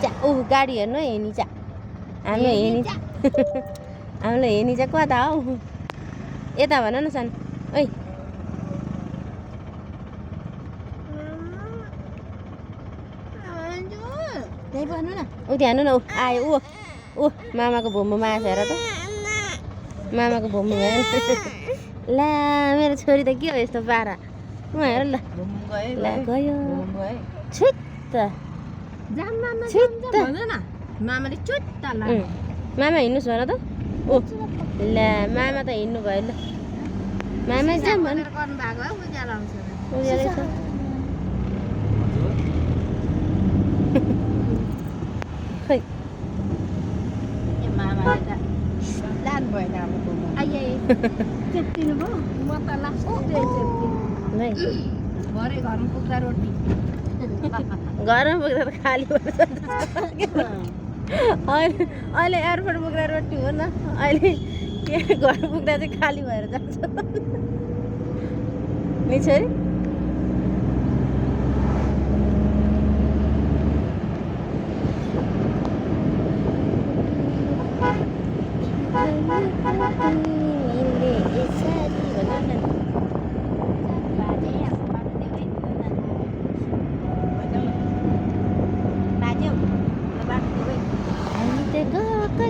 हेनिचा गाडी हेर्नु है हेनिचा हाम्रो हेनिचा हाम्रो हेनिचा कता हौ यता भन न सन ओइ त्यही भन्नु न ऊ ध्यानु न ऊ आयो ऊ मामाको भुम्बुमा आएछ हेर त मामाको भुम्बु हेर ला मेरो छोरी त के हो यस्तो पारा उ हेर ल ला गयो छुट्ट मामाले चुट्टा मामा हिँड्नुहोस् भन त ओ ला मामा त हिँड्नु भयो ल मामा जाम भन गर्नु भएको हो उज्यालो आउँछ उज्यालो छ खै मामाले त लानु भएन अब आइए चेप्टिनु भयो म त लास्ट नै भरे घरमा पुग्दा रोटी घरमा पुग्दा त खाली भन्छ अहिले एयरपोर्ट पुग्दा रोटी हो न अहिले के घर पुग्दा चाहिँ खाली भएर जान्छ नि छोरी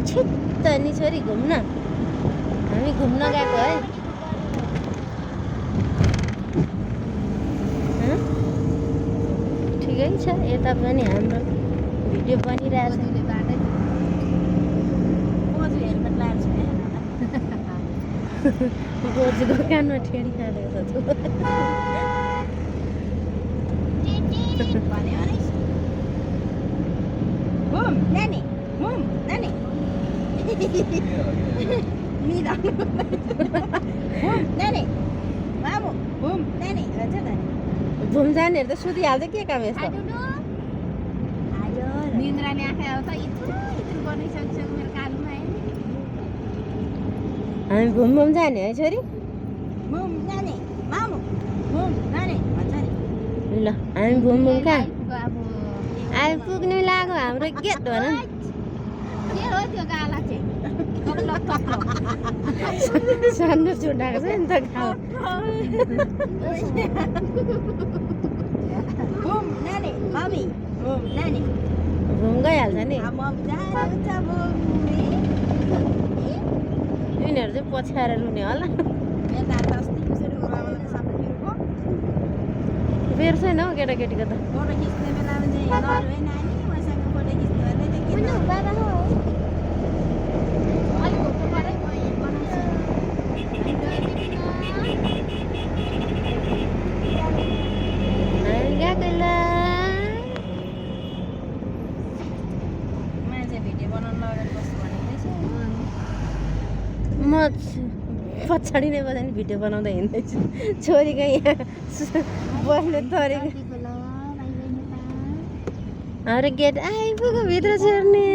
छिट्ट नि छोरी घुम्न हामी घुम्न गएको है ठिकै छ यता पनि हाम्रो भिडियो बनिरहेछ बोजूको कानमा ठेडी खाँदैछ घुम जानेहरू त सुतिहाल्छ के काम यस्तो निन्द्राले आँखा आउँछ इत्रु बनाइसकिसक्यो मेरो कालमा हामी घुम जाने है छोरी ल हामी घुम कहाँ आइपुग्नु लाग्यो हाम्रो गेट भन के हो त्यो गाला चाहिँ सानो छुट्टाएको छ नि त घाउ घुम गइहाल्छ नि यिनीहरू चाहिँ पछ्याएर रुने होला बेर छैन हौ केटाकेटीको त म पछाडि नै बजाने भिडियो बनाउँदा हिँड्दैछु छोरीको यहाँ बस्ने तरिका हाम्रो गेट आइपुग्यो भित्र छिर्ने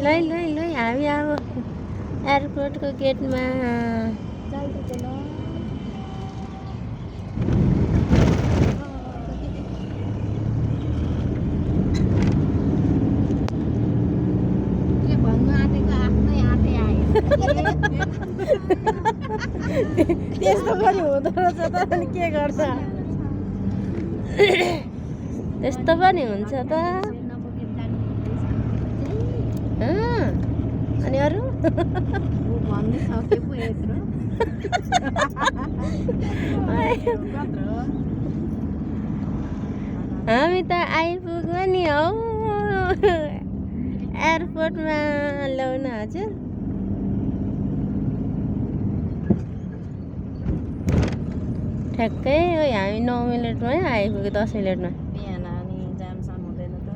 लै हामी अब एयरपोर्टको गेटमा त्यस्तो पनि हुँदो रहेछ त अनि के गर्छ त्यस्तो पनि हुन्छ त अनि अरू हामी त आइपुग्यो नि हौ एयरपोर्टमा ल्याउन हजुर ठ्याक्कै हो हामी 9 मिनटमै आइपुग्यो 10 मिनटमा बिहान अनि जामसाम हुँदैन त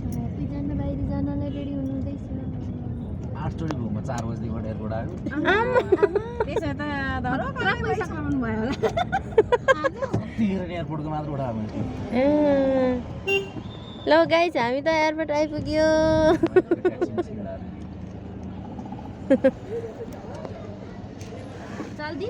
सबैजना बाहिर जानलाई रेडी हुनुहुँदैछ 8 चोटि घुम्न 4 बजेदेखि एयरपोर्ट आयो त्यसो त धरो पैसा कमाउनु भयो होला एयरपोर्टको मात्र उठायो मैले ल गाइस हामी त एयरपोर्ट आइपुग्यो चल दी